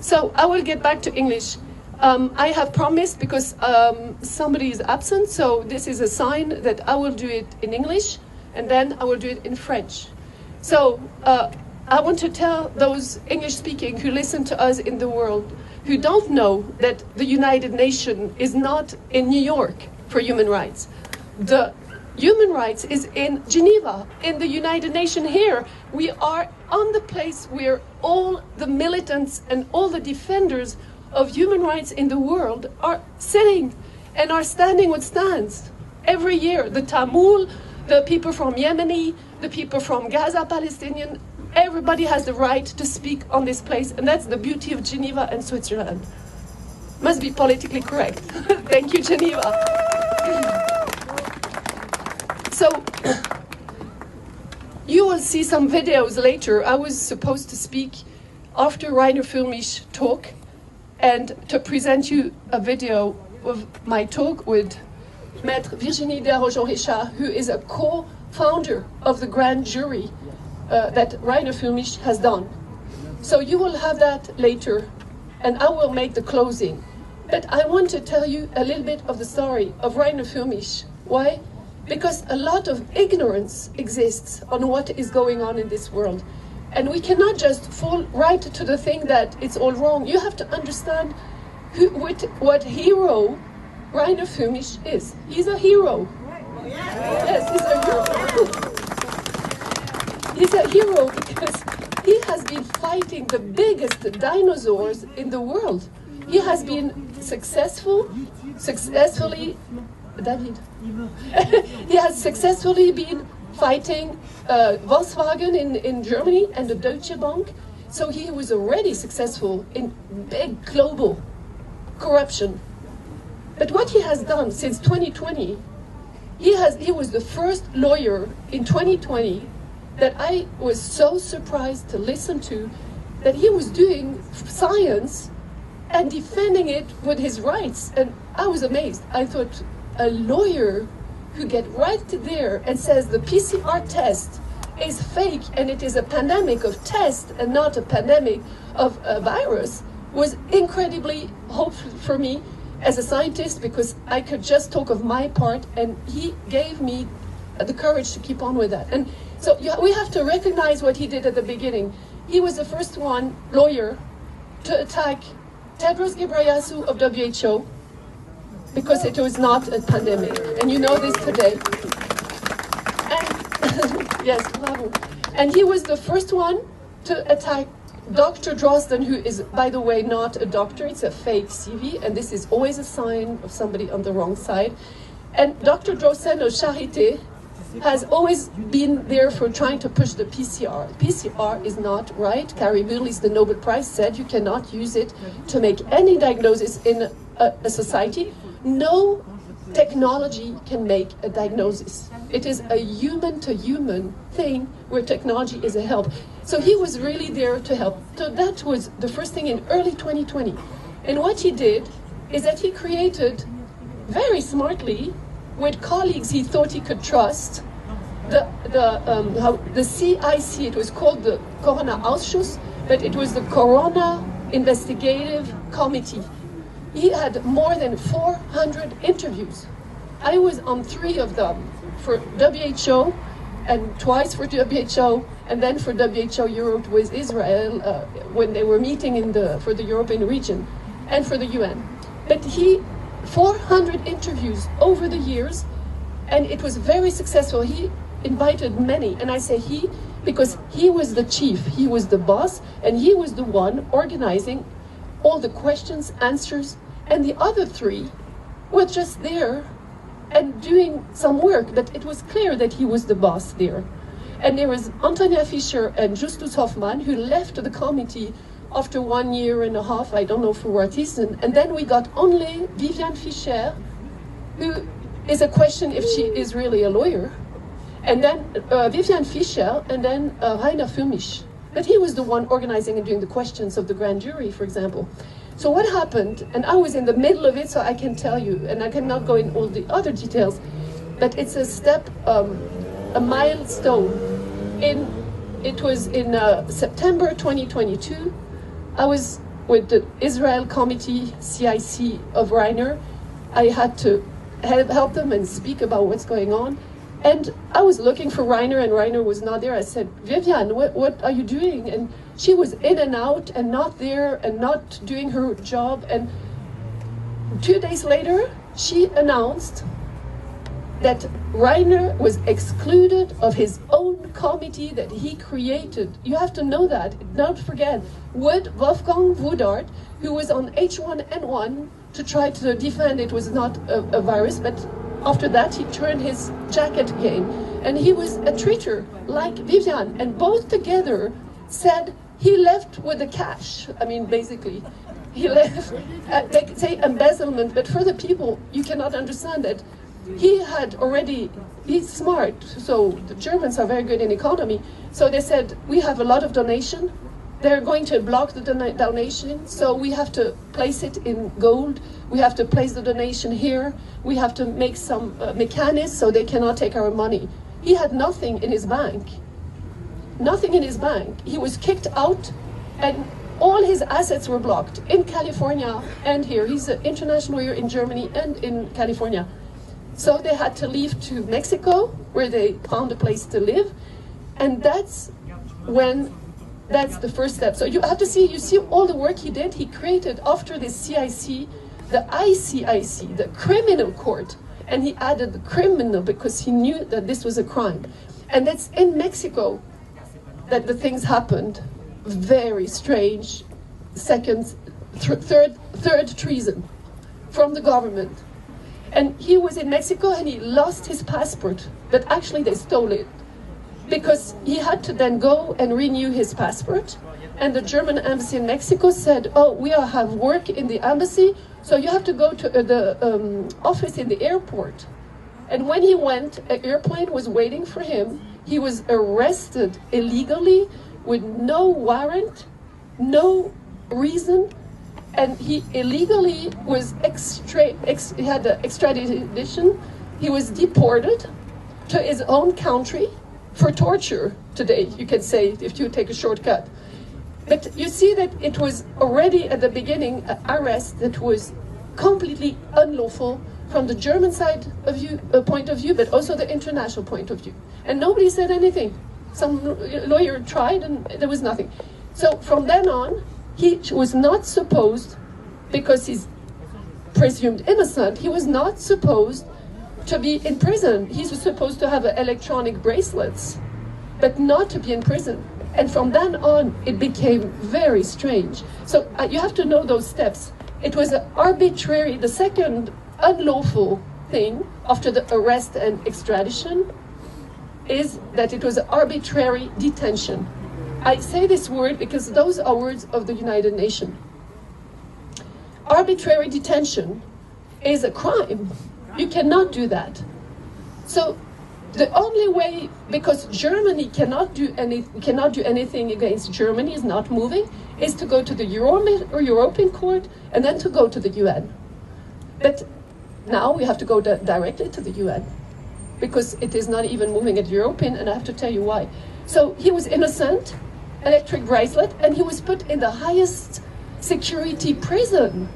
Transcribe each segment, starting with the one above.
So I will get back to English. I have promised, because somebody is absent, so this is a sign that I will do it in English, and then I will do it in French. So I want to tell those English-speaking who listen to us in the world, who don't know that the United Nations is not in New York for human rights. The human rights is in Geneva, in the United Nations here. We are on the place where all the militants and all the defenders of human rights in the world are sitting and are standing what stands. Every year, the Tamil, the people from Yemeni, the people from Gaza, Palestinian, everybody has the right to speak on this place, and that's the beauty of Geneva and Switzerland. Must be politically correct. Thank you, Geneva. So, you will see some videos later. I was supposed to speak after Reiner Fuellmich talk and to present you a video of my talk with Maître Virginie Desarrogons-Richard, who is a co-founder of the grand jury that Reiner Fuellmich has done. So you will have that later, and I will make the closing. But I want to tell you a little bit of the story of Reiner Fuellmich. Why? Because a lot of ignorance exists on what is going on in this world. And we cannot just fall right to the thing that it's all wrong. You have to understand what hero Reiner Fuellmich is. He's a hero. Yes, he's a hero. He's a hero because he has been fighting the biggest dinosaurs in the world. He has been successfully, David. He has successfully been fighting Volkswagen in Germany and the Deutsche Bank. So he was already successful in big global corruption. But what he has done since 2020, he was the first lawyer in 2020 that I was so surprised to listen to, that he was doing science and defending it with his rights. And I was amazed. I thought, a lawyer who get right there and says the PCR test is fake and it is a pandemic of tests and not a pandemic of a virus, was incredibly hopeful for me as a scientist, because I could just talk of my part, and he gave me the courage to keep on with that. And so we have to recognize what he did at the beginning. He was the first lawyer to attack Tedros Ghebreyesus of WHO, because it was not a pandemic, and you know this today. And yes, bravo. And he was the first one to attack Dr. Drosten, who is, by the way, not a doctor. It's a fake CV, and this is always a sign of somebody on the wrong side. And Dr. Drosten of Charité has always been there for trying to push the PCR. PCR is not right. Carrie Willis, the Nobel Prize, said you cannot use it to make any diagnosis in a society. No technology can make a diagnosis. It is a human-to-human thing where technology is a help. So he was really there to help. So that was the first thing in early 2020. And what he did is that he created, very smartly, with colleagues he thought he could trust, the CIC, it was called the Corona Ausschuss, but it was the Corona Investigative Committee. He had more than 400 interviews. I was on 3 of them, for WHO and twice for WHO, and then for WHO Europe with Israel when they were meeting for the European region and for the UN. But 400 interviews over the years, and it was very successful. He invited many, and I say he because he was the chief, he was the boss, and he was the one organizing all the questions, answers, and the other 3 were just there and doing some work, but it was clear that he was the boss there. And there was Antonia Fischer and Justus Hoffmann, who left the committee after 1.5 years, I don't know for what reason, and then we got only Viviane Fischer, who is a question if she is really a lawyer, and then Viviane Fischer, and then Reiner Fuellmich. But he was the one organizing and doing the questions of the grand jury, for example. So what happened, and I was in the middle of it, so I can tell you, and I cannot go in all the other details, but it's a step, a milestone. It was in September 2022. I was with the Israel Committee, CIC of Reiner. I had to help them and speak about what's going on. And I was looking for Reiner, and Reiner was not there. I said, Viviane, what are you doing? And she was in and out and not there and not doing her job. And 2 days later, she announced that Reiner was excluded of his own committee that he created. You have to know that, don't forget. Wolfgang Woodard, who was on H1N1 to try to defend it was not a virus, but after that he turned his jacket again. And he was a traitor, like Viviane, and both together said he left with the cash. I mean, basically, he left, they say embezzlement, but for the people, you cannot understand it. He had already, he's smart, so the Germans are very good in economy. So they said, we have a lot of donation. They're going to block the donation, so we have to place it in gold. We have to place the donation here. We have to make some mechanisms so they cannot take our money. He had nothing in his bank. Nothing in his bank. He was kicked out, and all his assets were blocked in California and here. He's an international lawyer in Germany and in California. So they had to leave to Mexico, where they found a place to live. And that's the first step. So you have to see, you see all the work he did. He created, after the CIC, the ICIC, the criminal court. And he added the criminal because he knew that this was a crime. And that's in Mexico that the things happened. Very strange. Third treason from the government. And he was in Mexico and he lost his passport, but actually they stole it because he had to then go and renew his passport. And the German embassy in Mexico said, oh, we have work in the embassy, so you have to go to the office in the airport. And when he went, an airplane was waiting for him. He was arrested illegally with no warrant, no reason. And he illegally was he had an extradition. He was deported to his own country for torture today, you can say, if you take a shortcut. But you see that it was already at the beginning an arrest that was completely unlawful from the German side of view, point of view, but also the international point of view. And nobody said anything. Some lawyer tried and there was nothing. So from then on, he was not supposed, because he's presumed innocent, he was not supposed to be in prison. He was supposed to have electronic bracelets, but not to be in prison. And from then on, it became very strange. So you have to know those steps. It was an arbitrary, the second unlawful thing after the arrest and extradition is that it was an arbitrary detention. I say this word because those are words of the United Nations. Arbitrary detention is a crime. You cannot do that. So the only way, because Germany cannot do anything against Germany, is not moving, is to go to the European Court and then to go to the UN. But now we have to go directly to the UN because it is not even moving at European, and I have to tell you why. So he was innocent, electric bracelet, and he was put in the highest security prison.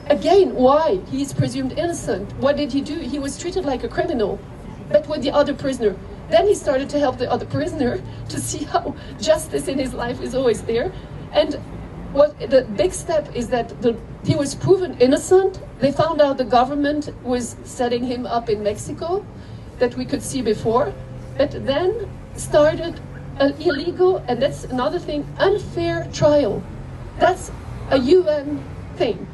Again, why? He's presumed innocent. What did he do? He was treated like a criminal, but with the other prisoner. Then he started to help the other prisoner to see how justice in his life is always there. And what the big step is that he was proven innocent. They found out the government was setting him up in Mexico, that we could see before, but then started an illegal, and that's another thing, unfair trial. That's a UN thing.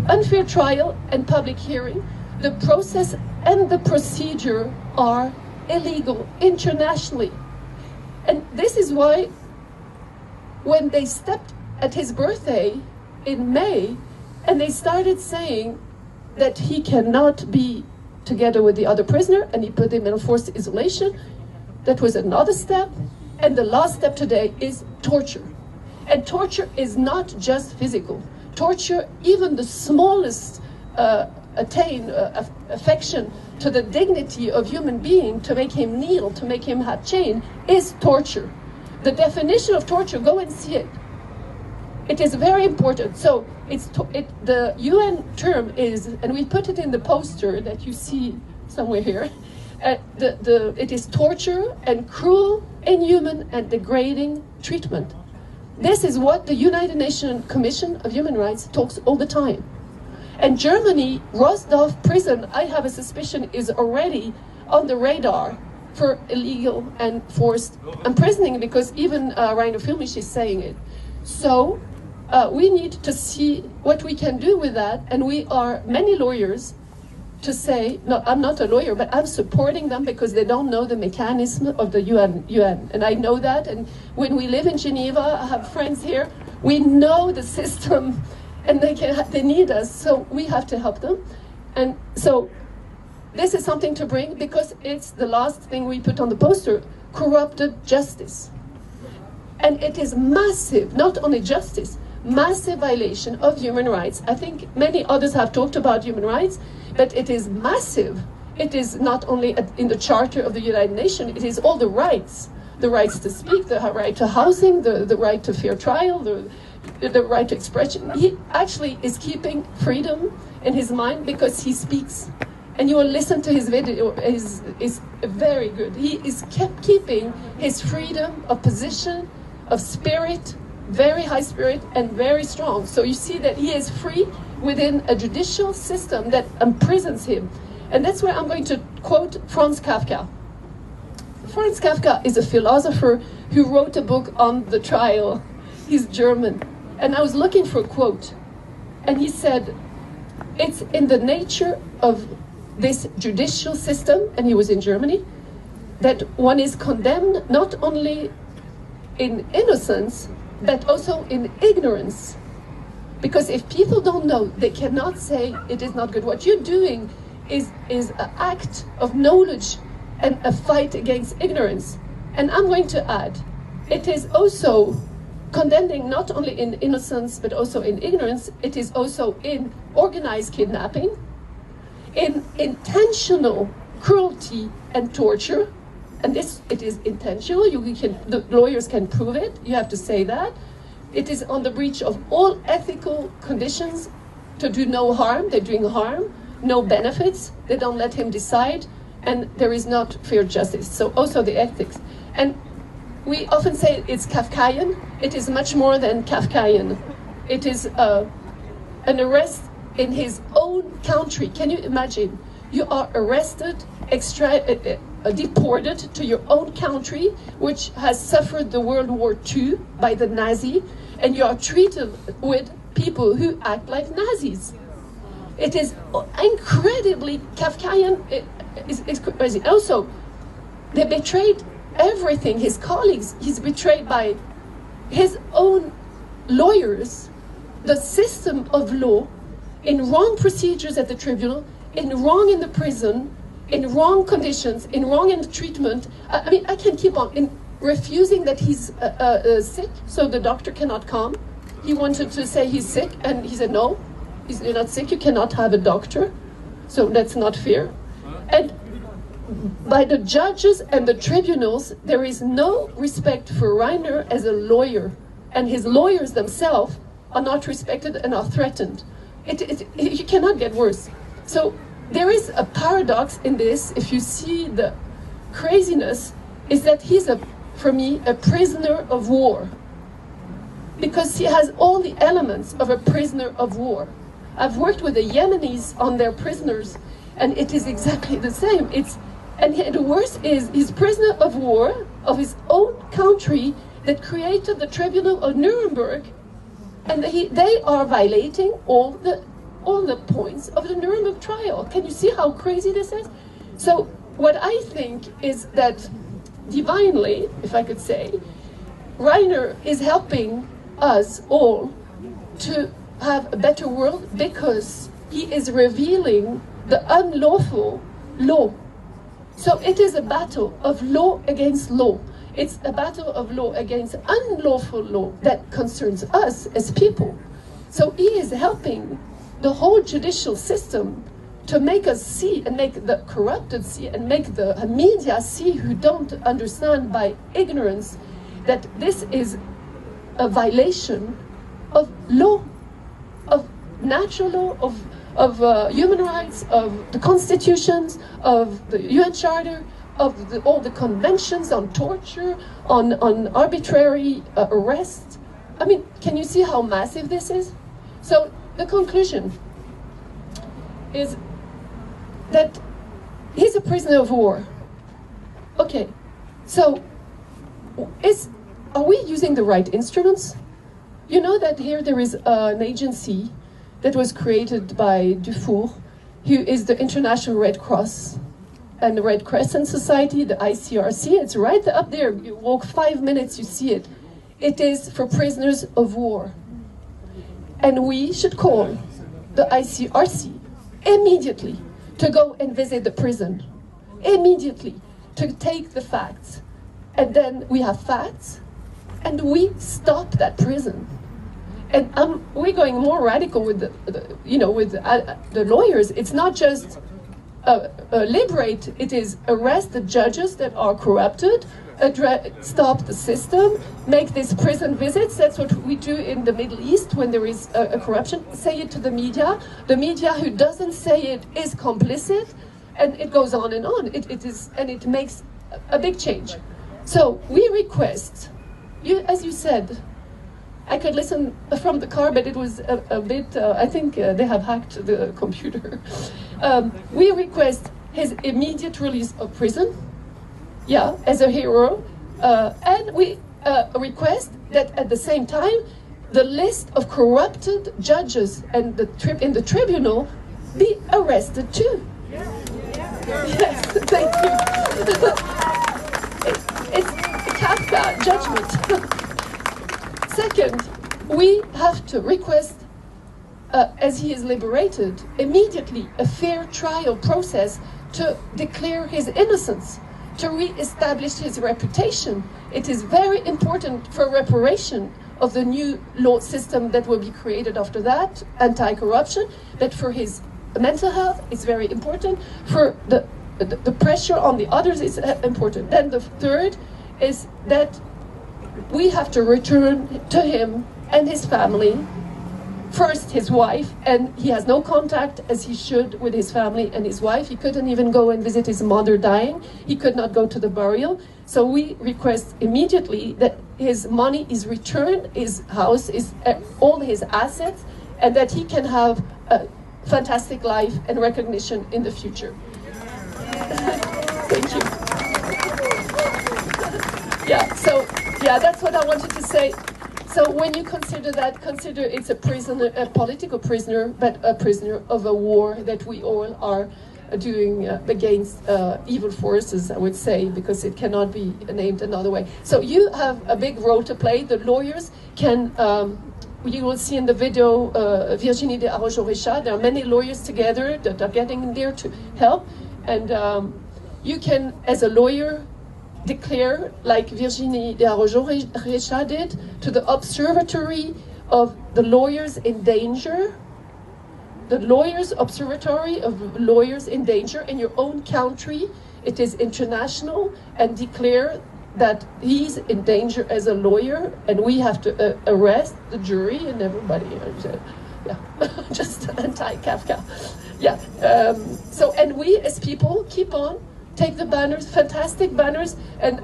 Unfair trial and public hearing. The process and the procedure are illegal internationally. And this is why when they stepped at his birthday in May and they started saying that he cannot be together with the other prisoner and he put him in forced isolation, that was another step. And the last step today is torture. And torture is not just physical. Torture, even the smallest affection to the dignity of human being, to make him kneel, to make him have chain, is torture. The definition of torture, go and see it. It is very important. So the UN term is, and we put it in the poster that you see somewhere here, it is torture and cruel, inhuman and degrading treatment. This is what the United Nations Commission of Human Rights talks all the time. And Germany, Rosdorf prison, I have a suspicion, is already on the radar for illegal and forced imprisoning, because even Reiner Fuellmich is saying it. So we need to see what we can do with that, and we are many lawyers to say, no, I'm not a lawyer, but I'm supporting them because they don't know the mechanism of the UN. And I know that, and when we live in Geneva, I have friends here, we know the system, and they need us, so we have to help them. And so this is something to bring, because it's the last thing we put on the poster, corrupted justice. And it is massive, not only justice, massive violation of human rights. I think many others have talked about human rights, but it is massive. It is not only in the Charter of the United Nations, it is all the rights to speak, the right to housing, the right to fair trial, the right to expression. He actually is keeping freedom in his mind because he speaks. And you will listen to his video, is very good. He is keeping his freedom of position, of spirit, very high spirit and very strong. So you see that he is free within a judicial system that imprisons him. And that's where I'm going to quote Franz Kafka. Franz Kafka is a philosopher who wrote a book on the trial. He's German. And I was looking for a quote. And he said, it's in the nature of this judicial system, and he was in Germany, that one is condemned not only in innocence, but also in ignorance. Because if people don't know, they cannot say it is not good. What you're doing is an act of knowledge and a fight against ignorance. And I'm going to add, it is also condemning not only in innocence, but also in ignorance. It is also in organized kidnapping, in intentional cruelty and torture. And it is intentional. The lawyers can prove it. You have to say that. It is on the breach of all ethical conditions to do no harm. They're doing harm, no benefits. They don't let him decide, and there is not fair justice. So also the ethics. And we often say it's Kafkaian. It is much more than Kafkaian. It is an arrest in his own country. Can you imagine? You are arrested, deported to your own country, which has suffered the World War II by the Nazi, and you are treated with people who act like Nazis. It is incredibly Kafkaian. It's crazy. Also, they betrayed everything. His colleagues, he's betrayed by his own lawyers, the system of law, in wrong procedures at the tribunal, in wrong in the prison, in wrong conditions, in wrong in the treatment. I mean, I can keep on. In refusing that he's sick, so the doctor cannot come. He wanted to say he's sick, and he said, no, you're not sick, you cannot have a doctor. So that's not fair. And by the judges and the tribunals, there is no respect for Reiner as a lawyer, and his lawyers themselves are not respected and are threatened. You cannot get worse. So there is a paradox in this. If you see the craziness, is that he's, for me, a prisoner of war, because he has all the elements of a prisoner of war. I've worked with the Yemenis on their prisoners, and it is exactly the same. And the worst is he's prisoner of war of his own country that created the Tribunal of Nuremberg, and they are violating all the points of the Nuremberg trial. Can you see how crazy this is? So what I think is that divinely, if I could say, Reiner is helping us all to have a better world, because he is revealing the unlawful law. So it is a battle of law against law. It's a battle of law against unlawful law that concerns us as people. So he is helping the whole judicial system to make us see, and make the corrupted see, and make the media see, who don't understand by ignorance, that this is a violation of law, of natural law, of human rights, of the constitutions, of the UN Charter, of all the conventions on torture, on arbitrary arrest. I mean, can you see how massive this is? So the conclusion is that he's a prisoner of war. Okay, so are we using the right instruments? You know that here there is an agency that was created by Dufour, who is the International Red Cross and the Red Crescent Society, the ICRC. It's right up there. You walk 5 minutes, you see it. It is for prisoners of war. And we should call the ICRC immediately to go and visit the prison. Immediately to take the facts. And then we have facts and we stop that prison. And we're going more radical with the lawyers. It's not just liberate, it is arrest the judges that are corrupted, stop the system, make these prison visits. That's what we do in the Middle East when there is a corruption. Say it to the media. The media who doesn't say it is complicit, and it goes on and on. It makes a big change. So we request, as you said, I could listen from the car, but it was a bit, I think they have hacked the computer. We request his immediate release of prison, as a hero, and we request that at the same time, the list of corrupted judges and in the tribunal be arrested too. Yes, thank you. It's a Kafka judgment. Second, we have to request, as he is liberated, immediately a fair trial process to declare his innocence, to re-establish his reputation. It is very important for reparation of the new law system that will be created after that, anti-corruption, but for his mental health, it's very important. For the pressure on the others is important. Then the third is that we have to return to him and his family, first his wife, and he has no contact as he should with his family and his wife. He couldn't even go and visit his mother dying. He could not go to the burial. So we request immediately that his money is returned, his house, all his assets, and that he can have a fantastic life and recognition in the future. Thank you. That's what I wanted to say. So when you consider that, consider it's a prisoner, a political prisoner, but a prisoner of a war that we all are doing against evil forces, I would say, because it cannot be named another way. So you have a big role to play. The lawyers can, you will see in the video, Virginie de Araujo-Richard, there are many lawyers together that are getting in there to help. And you can, as a lawyer, declare, like Virginie de Araujo-Richard did, to the Observatory of the Lawyers in Danger, the Lawyers Observatory of Lawyers in Danger in your own country. It is international, and declare that he's in danger as a lawyer, and we have to arrest the jury and everybody. Just anti-Kafka. And we as people keep on. Take the banners, fantastic banners, and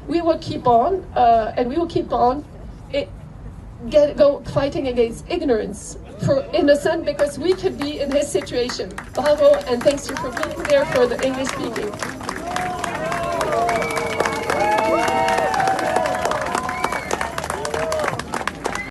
we will keep on, and we will keep on go fighting against ignorance for innocent, because we could be in his situation. Bravo, and thanks you for being there for the English speaking.